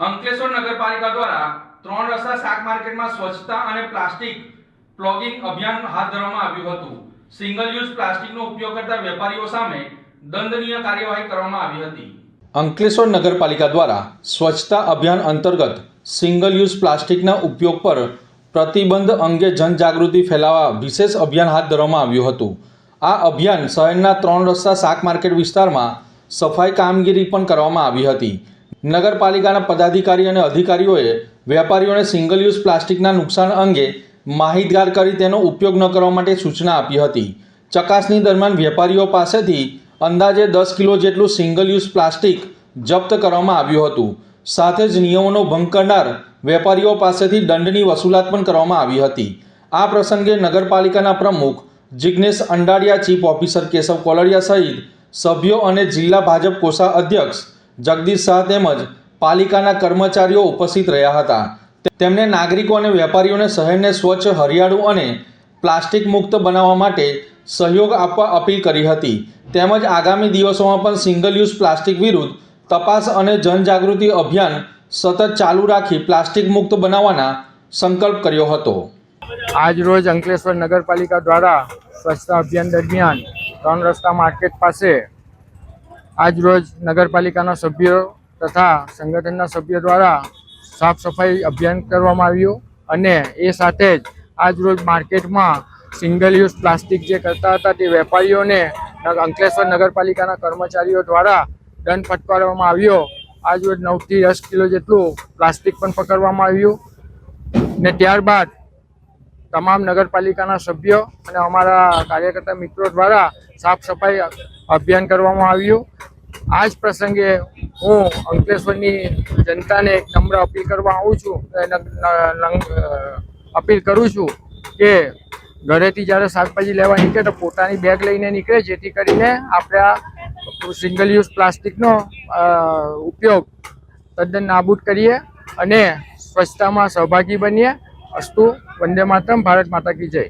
અંકલેશ્વર નગરપાલિકા દ્વારા 3 રસ્તા શાક માર્કેટમાં સ્વચ્છતા અને પ્લાસ્ટિક પ્લોગિંગ અભિયાન હાથ ધરવામાં આવ્યું હતું। સિંગલ યુઝ પ્લાસ્ટિકનો ઉપયોગ કરતા વેપારીઓ સામે દંડનીય કાર્યવાહી કરવામાં આવી હતી। અંકલેશ્વર નગરપાલિકા દ્વારા સ્વચ્છતા અભિયાન અંતર્ગત સિંગલ યુઝ પ્લાસ્ટિકના ઉપયોગ પર પ્રતિબંધ અંગે જનજાગૃતિ ફેલાવવા વિશેષ અભિયાન હાથ ધરવામાં આવ્યું હતું। આ અભિયાન શહેરના 3 રસ્તા શાક માર્કેટ વિસ્તારમાં સફાઈ કામગીરી પણ કરવામાં આવી હતી। નગરપાલિકાના પદાધિકારી અને અધિકારીઓએ વેપારીઓને સિંગલ યુઝ પ્લાસ્ટિકના નુકસાન અંગે માહિતગાર કરી તેનો ઉપયોગ ન કરવા માટે સૂચના આપી હતી। ચકાસણી દરમિયાન વેપારીઓ પાસેથી અંદાજે 10 કિલો જેટલું સિંગલ યુઝ પ્લાસ્ટિક જપ્ત કરવામાં આવ્યું હતું। સાથે જ નિયમોનો ભંગ કરનાર વેપારીઓ પાસેથી દંડની વસૂલાત પણ કરવામાં આવી હતી। આ પ્રસંગે નગરપાલિકાના પ્રમુખ જિગ્નેશ અંડાડિયા, ચીફ ઓફિસર કેશવ કોલડિયા સહિત સભ્યો અને જિલ્લા ભાજપ કોષા અધ્યક્ષ જગદીશ શાહ તેમજ પાલિકાના કર્મચારીઓ ઉપસ્થિત રહ્યા હતા। તેમણે નાગરિકો અને વેપારીઓને શહેરને સ્વચ્છ, હરિયાળું અને પ્લાસ્ટિક મુક્ત બનાવવા માટે સહયોગ આપવા અપીલ કરી હતી। તેમજ આગામી દિવસોમાં પણ સિંગલ યુઝ પ્લાસ્ટિક વિરુદ્ધ તપાસ અને જનજાગૃતિ અભિયાન સતત ચાલુ રાખી પ્લાસ્ટિક મુક્ત બનાવવાના સંકલ્પ કર્યો હતો। આજ રોજ અંકલેશ્વર નગરપાલિકા દ્વારા સ્વચ્છતા અભિયાન દરમિયાન 3 રસ્તા માર્કેટ પાસે આજ રોજ નગરપાલિકાના સભ્યો તથા સંગઠનના સભ્યો દ્વારા સાફ સફાઈ અભિયાન કરવામાં આવ્યું અને એ સાથે જ આજ રોજ માર્કેટમાં સિંગલ યુઝ પ્લાસ્ટિક જે કરતા હતા તે વેપારીઓને અંકલેશ્વર નગરપાલિકાના કર્મચારીઓ દ્વારા દંડ ફટકારવામાં આવ્યો। આજ રોજ 9 થી 10 કિલો જેટલું પ્લાસ્ટિક પણ પકડવામાં આવ્યું ને ત્યારબાદ તમામ નગરપાલિકાના સભ્યો અને અમારા કાર્યકર્તા મિત્રો દ્વારા સાફ સફાઈ અભિયાન કરવામાં આવ્યું। આ જ પ્રસંગે હું અંકલેશ્વરની જનતાને એક નમ્ર અપીલ કરવા અપીલ કરું છું કે ઘરેથી જ્યારે શાકભાજી લેવા નીકળે તો પોતાની બેગ લઈને નીકળે, જેથી કરીને આપણે આ સિંગલ યુઝ પ્લાસ્ટિકનો ઉપયોગ તદ્દન નાબૂદ કરીએ અને સ્વચ્છતામાં સહભાગી બનીએ। અસ્તુ, વંદે માતરમ, ભારત માતા કી જય।